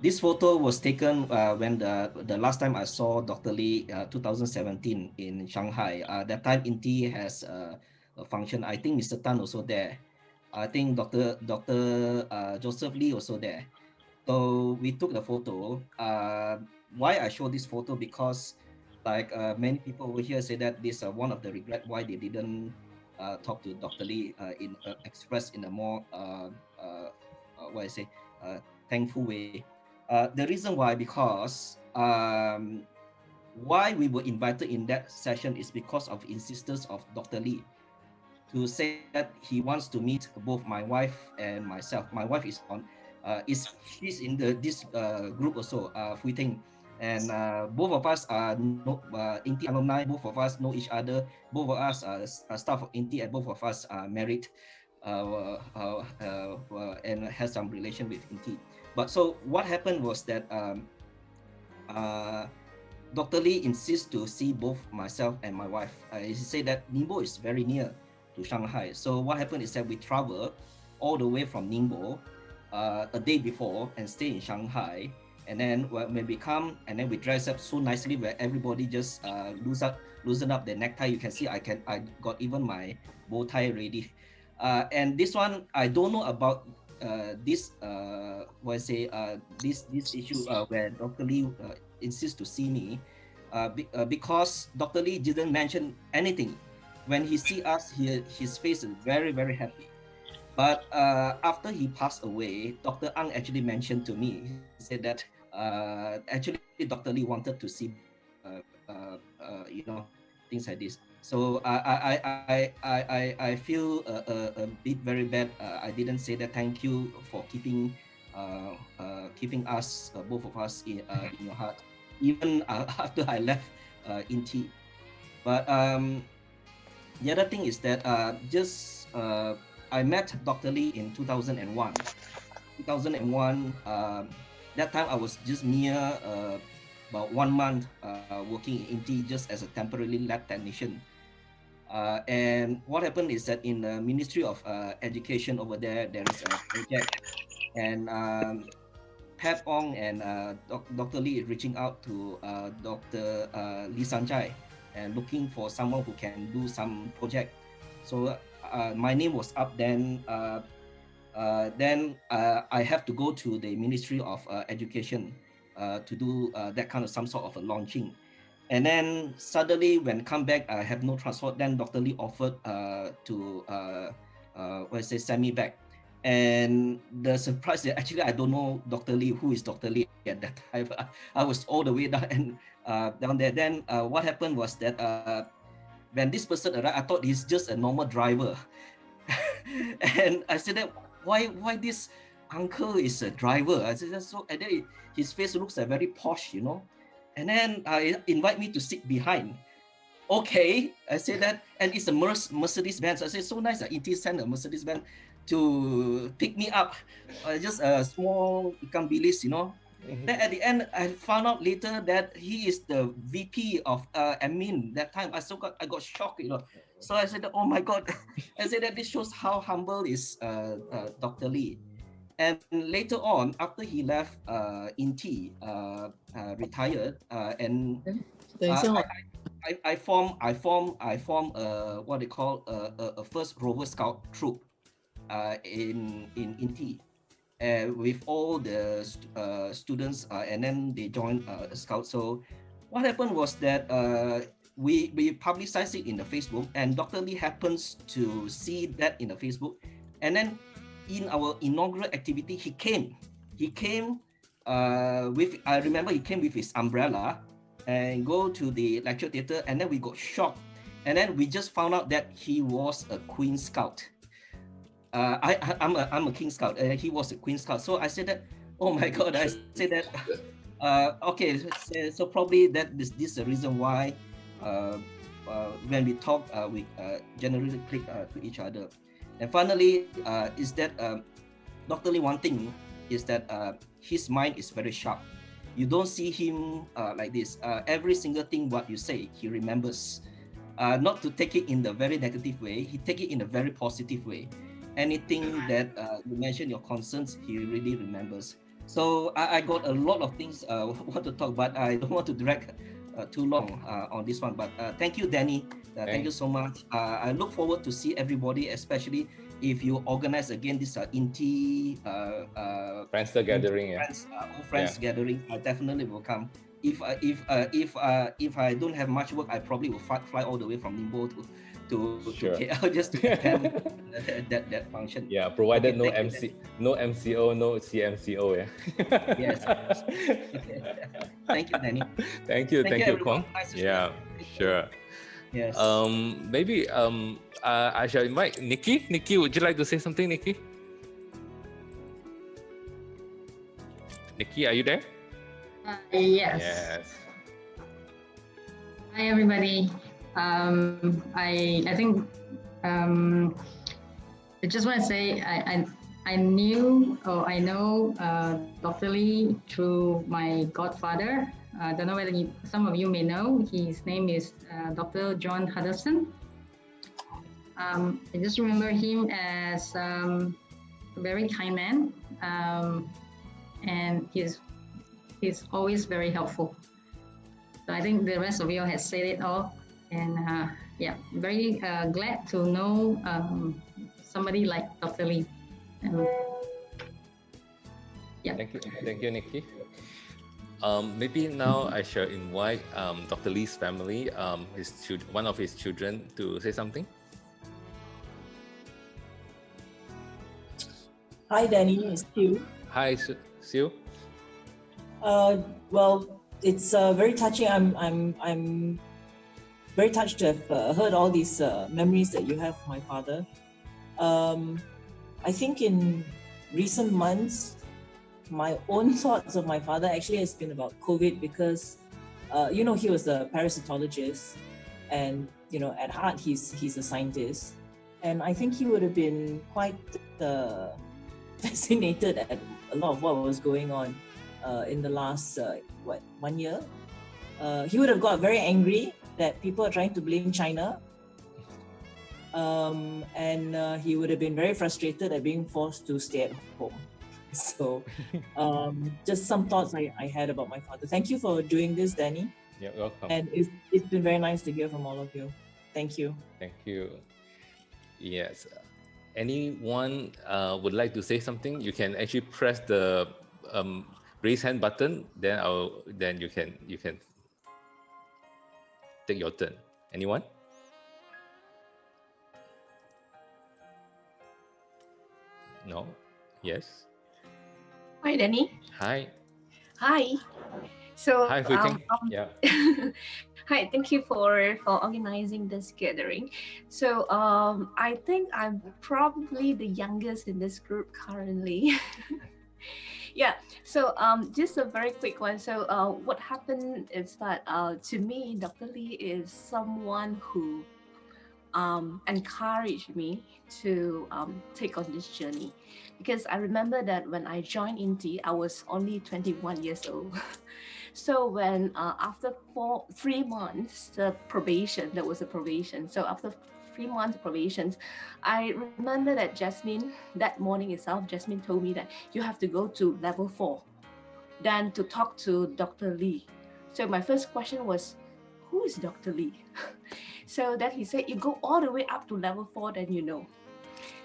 This photo was taken when the last time I saw Dr. Lee, 2017 in Shanghai. That time INTI has a function. I think Mr. Tan also there. I think Dr. Joseph Lee also there. So we took the photo. Why I show this photo? Because like many people over here say that this one of the regret why they didn't talk to Dr. Lee express in a more thankful way. The reason why, because why we were invited in that session is because of insistence of Dr. Lee to say that he wants to meet both my wife and myself. My wife is on, she's in this group also, Fui Ting, and both of us are INTI alumni. Both of us know each other. Both of us are staff of INTI, and both of us are married and has some relation with INTI. But so what happened was that Dr. Lee insists to see both myself and my wife. He said that Ningbo is very near to Shanghai. So what happened is that we travel all the way from Ningbo a day before and stay in Shanghai. And then when we come, and then we dress up so nicely where everybody just loosen up their necktie. You can see I got even my bow tie ready. And this one I don't know about this issue where Dr. Lee insists to see me because Dr. Lee didn't mention anything. When he see us, his face is very, very happy. But after he passed away, Dr. Ang actually mentioned to me, he said that actually Dr. Lee wanted to see things like this. So I feel a bit very bad. I didn't say that. Thank you for keeping us, both of us, in your heart, even after I left INTI. But the other thing is that I met Dr. Lee in 2001. 2001. That time I was just near about 1 month working in INTI just as a temporary lab technician. And what happened is that in the Ministry of Education over there is a project, and Pat Ong and Dr. Lee is reaching out to Dr. Lee Sanjay and looking for someone who can do some project. So my name was up then. Then I have to go to the Ministry of Education to do that kind of some sort of a launching. And then suddenly when come back, I have no transport. Then Dr. Lee offered to send me back. And the surprise is actually I don't know Dr. Lee, who is Dr. Lee at that time. I was all the way down there. Then what happened was that when this person arrived, I thought he's just a normal driver. And I said that why this uncle is a driver? I said that so, and then his face looks very posh, you know. And then invite me to sit behind. Okay, I said that, and it's a Mercedes-Benz. I said, so nice that INTI sent a Mercedes-Benz to pick me up. Just a small ikan bilis, you know. Then at the end, I found out later that he is the VP of admin that time. I got shocked, you know. So I said, oh my God. I said that this shows how humble is Dr. Lee. And later on, after he left INTI, retired, and I form what they call a first Rover Scout troop in Inti, with all the students, and then they joined a scout. So what happened was that we publicized it in the Facebook, and Dr. Lee happens to see that in the Facebook, and then in our inaugural activity, he came with, I remember he came with his umbrella and go to the lecture theatre, and then we got shocked, and then we just found out that he was a Queen Scout. I'm a King Scout, and he was a Queen Scout. So I said that, oh my God, I said that, okay, so probably that this is the reason why when we talk, we generally click to each other. And finally, is that Dr. Lee, one thing is that his mind is very sharp. You don't see him like this. Every single thing what you say, he remembers. Not to take it in the very negative way, he take it in a very positive way. Anything that you mention your concerns, he really remembers. So I got a lot of things want to talk, but I don't want to drag too long on this one. But thank you, Danny. Thank you so much. I look forward to see everybody, especially if you organize again this Inti Friendster gathering, friends gathering. I definitely will come. If I don't have much work, I probably will fly all the way from Ningbo to KL just to attend that function. Yeah, provided okay, no MCO, no CMCO. Yeah. Yes. Thank you, Danny. Thank you, Kwong. Nice to Yeah, sure. Yes. Maybe I shall invite Nikki. Nikki, would you like to say something, Nikki? Nikki, are you there? Yes. Yes. Hi, everybody. I think I just want to say I know Dr. Lee through my godfather. I don't know whether some of you may know. His name is Dr. John Hudson. I just remember him as a very kind man, and he's always very helpful. So I think the rest of you has said it all, and yeah, very glad to know somebody like Dr. Lee. Yeah. Thank you, Nikki. Maybe now I shall invite Dr. Lee's family, one of his children, to say something. Hi, Danny. It's Sue. Hi, Sue. Well, it's very touching. I'm very touched to have heard all these memories that you have of my father. I think in recent months, my own thoughts of my father actually has been about COVID, because he was a parasitologist, and at heart he's a scientist, and I think he would have been quite fascinated at a lot of what was going on in the last 1 year. He would have got very angry that people are trying to blame China, and he would have been very frustrated at being forced to stay at home. So just some thoughts I had about my father. Thank you for doing this, Danny. Yeah, welcome. And it's been very nice to hear from all of you. Thank you. Thank you. Yes. Anyone would like to say something? You can actually press the raise hand button. Then you can take your turn. Anyone? No. Yes. Hi, Danny. Hi. Hi. So Hi, Hui King. Yeah. Hi, thank you for organizing this gathering. So I think I'm probably the youngest in this group currently. Yeah, so just a very quick one. So what happened is that to me, Dr. Lee is someone who encouraged me to take on this journey, because I remember that when I joined Inti, I was only 21 years old. So when after 3 months, there was a probation. So after 3 months probation, I remember that that morning itself, Jasmine told me that you have to go to level 4, then to talk to Dr. Lee. So my first question was, who is Dr. Lee? So then he said, you go all the way up to level 4, then you know.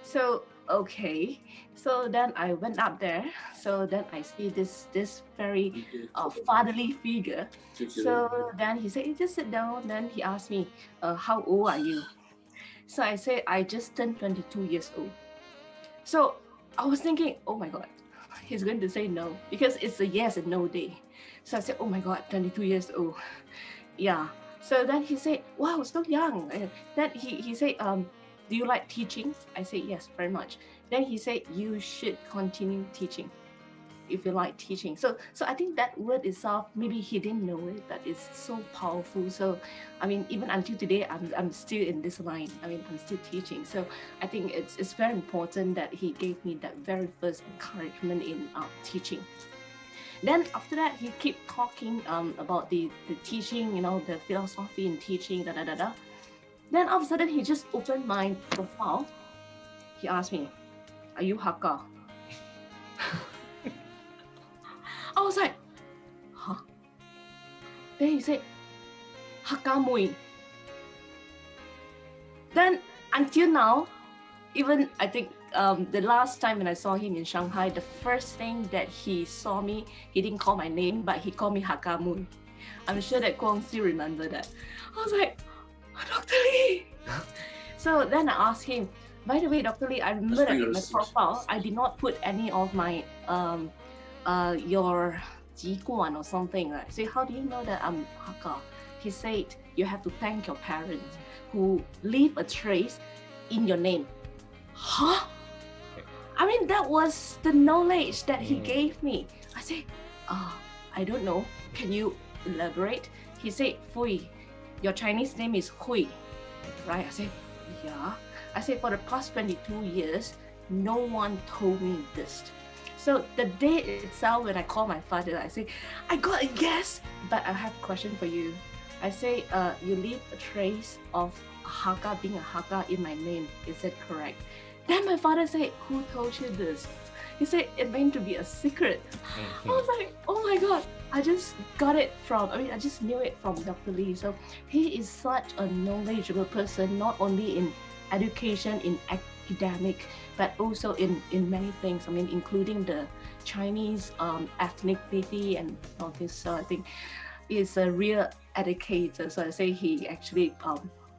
So, okay. So then I went up there. So then I see this very fatherly figure. So then he said, just sit down. Then he asked me, how old are you? So I said, I just turned 22 years old. So I was thinking, oh my God, he's going to say no, because it's a yes and no day. So I said, oh my God, 22 years old. Yeah. So then he said, wow, so young. And then he said, do you like teaching? I said, yes, very much. Then he said, you should continue teaching if you like teaching. So I think that word itself, maybe he didn't know it, but it's so powerful. So, I mean, even until today, I'm still in this line. I mean, I'm still teaching. So I think it's very important that he gave me that very first encouragement in teaching. Then after that, he kept talking about the teaching, you know, the philosophy in teaching, Then all of a sudden, he just opened my profile. He asked me, are you Hakka? I was like, huh? Then he said, Hakka Mui. Then until now, even I think the last time when I saw him in Shanghai, the first thing that he saw me, he didn't call my name, but he called me Hakka Mui. I'm sure that Kwong still remember that. I was like, Dr. Lee. So then I asked him, by the way, Dr. Lee, I remember that in my profile, I did not put any of my your Jiguan or something, right? So how do you know that I'm Hakka? He said, you have to thank your parents who leave a trace in your name. Huh? I mean, that was the knowledge that he gave me. I said, I don't know. Can you elaborate? He said, Fui, your Chinese name is Hui, right? I said, yeah. I said, for the past 22 years, no one told me this. So the day itself, when I called my father, I say, I got a yes, but I have a question for you. I say, you leave a trace of Hakka being a Hakka in my name. Is that correct? Then my father said, who told you this? He said, it meant to be a secret. I was like, oh my God, I just got it from, I just knew it from Dr. Lee. So he is such a knowledgeable person, not only in education, in academic, but also in many things. I mean, including the Chinese ethnicity and all this. So I think he's a real educator. So I say he actually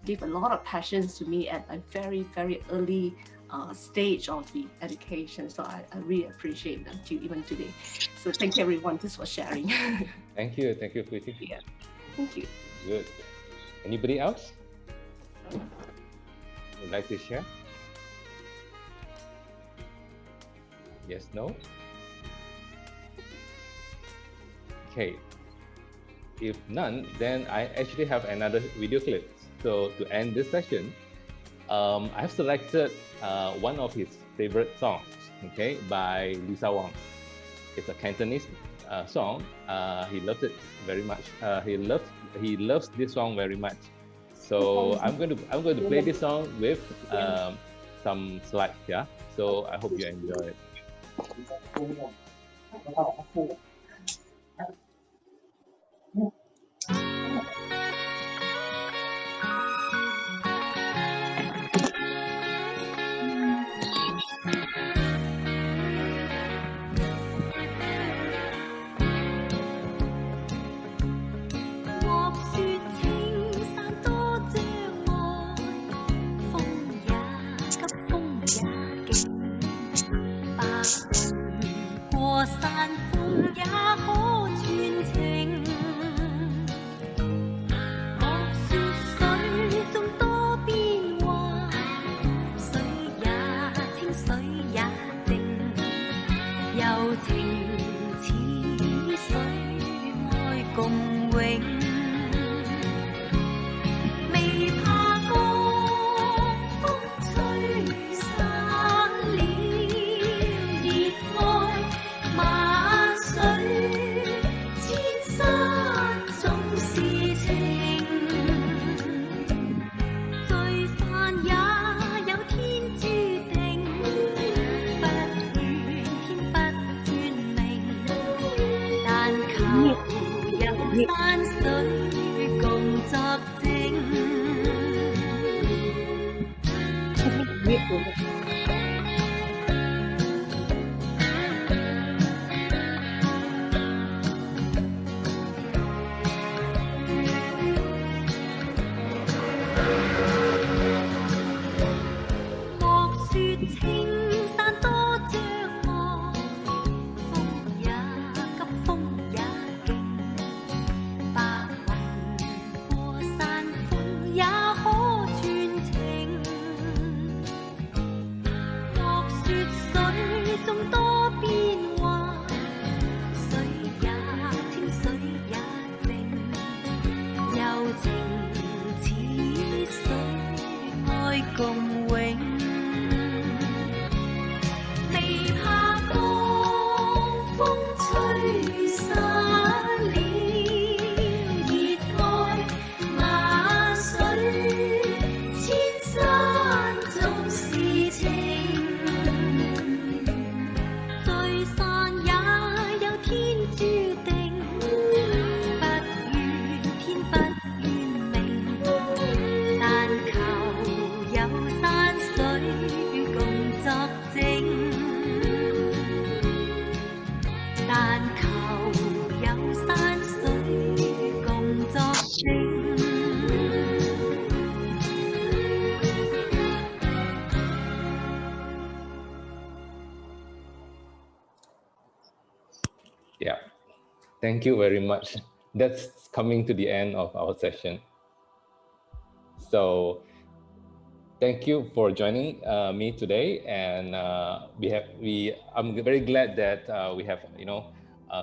gave a lot of passions to me at a very, very early stage of the education. So I really appreciate them too, even today. So thank you everyone just for sharing. Thank you, Preeti. Yeah, thank you. Good. Anybody else would like to share? Yes, no? Okay. If none, then I actually have another video clip. So to end this session, I've selected one of his favorite songs, okay, by Lisa Wong. It's a Cantonese song. He loves it very much. He loves this song very much. So I'm going to play this song with some slides, yeah. So I hope you enjoy it.山水共作證。Yeah, thank you very much. That's coming to the end of our session. So thank you for joining me today, and I'm very glad that we have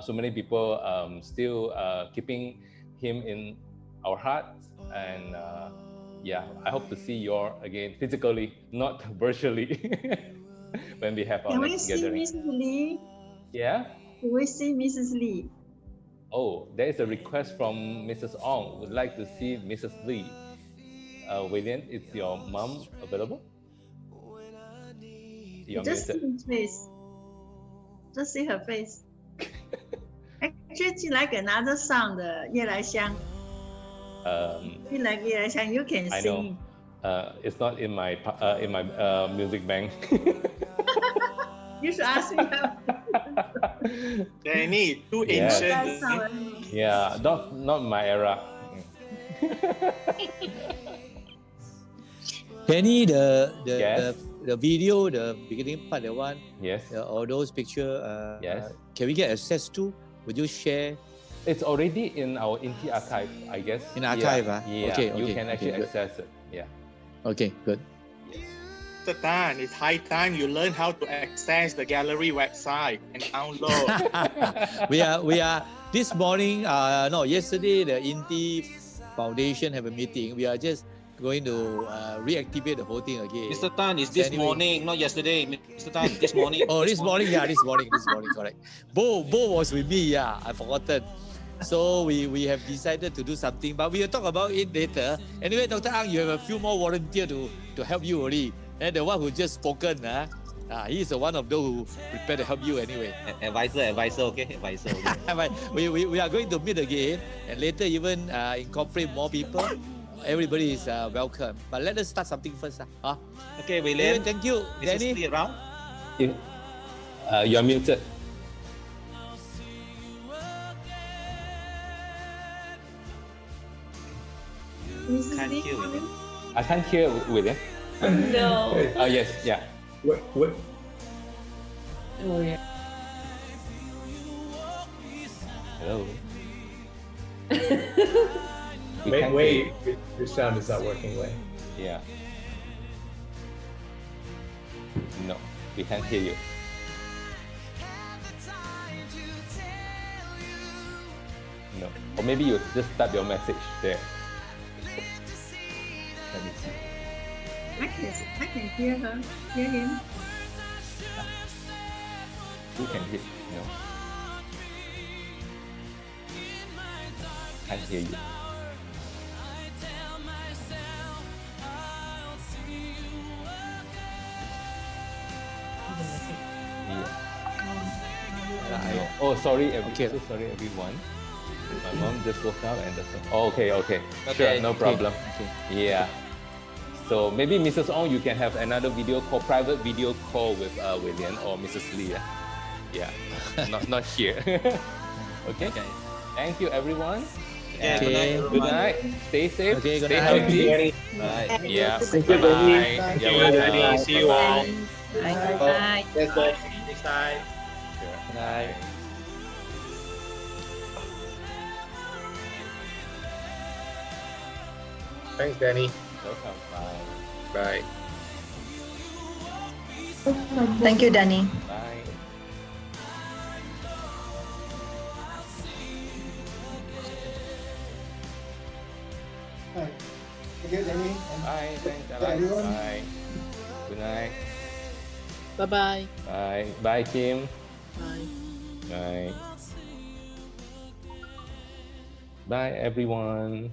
so many people still keeping him in our hearts, and yeah, I hope to see you all again physically, not virtually, when we have our Can we next see gathering. Mrs. Lee? Yeah. Can we see Mrs. Lee? Oh, there is a request from Mrs. Ong. Would like to see Mrs. Lee. William, is your mom available? You're Just see muted. his face. Just see her face. Actually, 进来给拿着上的夜来香，进来夜来香 ，you can I sing. know. It's not in my music bank. You should ask me. Danny, too Yeah. ancient. Yeah, not my era. Danny, Yes. the video, the beginning part, the one, Yes. all those picture, Yes. can we get access to? Would you share? It's already in our Inti archive, I guess. In archive, yeah. ah? Yeah, Okay, you okay, can okay, actually good. access it. Yeah. Okay, good. Mr. Tan, it's high time you learn how to access the gallery website and download. we are this morning, no, yesterday the Inti Foundation have a meeting. We are just going to reactivate the whole thing again. Mr. Tan, it's this Anyway. morning, not yesterday. Mr. Tan, this morning. Oh, this morning, yeah, this morning, correct. Bo was with me, yeah, I forgotten. So we have decided to do something, but we will talk about it later. Anyway, Dr. Ang, you have a few more volunteers to help you already. And the one who just spoken, he is the one of those who prepared to help you anyway. Advisor, okay? Advisor. Okay. But we are going to meet again, and later even incorporate more people. Everybody is welcome. But let us start something first. Okay, William. Anyway, thank you, Mrs. Danny. Lee around? You're muted. Mrs. Can't Lee hear coming? I can't hear William. No. Oh, yes, yeah. What? Oh, yeah. Hello. Wait, your sound is not working, Wei. Yeah. No, we can't hear you. No. Or maybe you just type your message there. Let me see. I can hear her, hear him. Who can hear? No. Can't hear you. Yeah. Oh, sorry. So sorry, everyone. My mom just woke up and that's okay. Sure, Okay. no problem. Yeah. So maybe Mrs. Ong, you can have another private video call with William or Mrs. Lee. Yeah. not here. Okay. Thank you, everyone. Yeah, And good night, good night. Stay safe. Okay, good stay night. healthy. Bye. Yeah. Thank you, Bye-bye. Danny. You're Thank you, welcome. Danny. See you all. Bye-bye. Bye. Yes, sir. Next time. Good night. Thanks, Danny. Welcome. Bye. Bye. Thank you, Danny. Bye. Okay, Danny. Bye. Thanks, Bye, Alex. everyone. Bye. Good night. Bye-bye. Bye. Bye, Kim. Bye. Bye. Bye, everyone.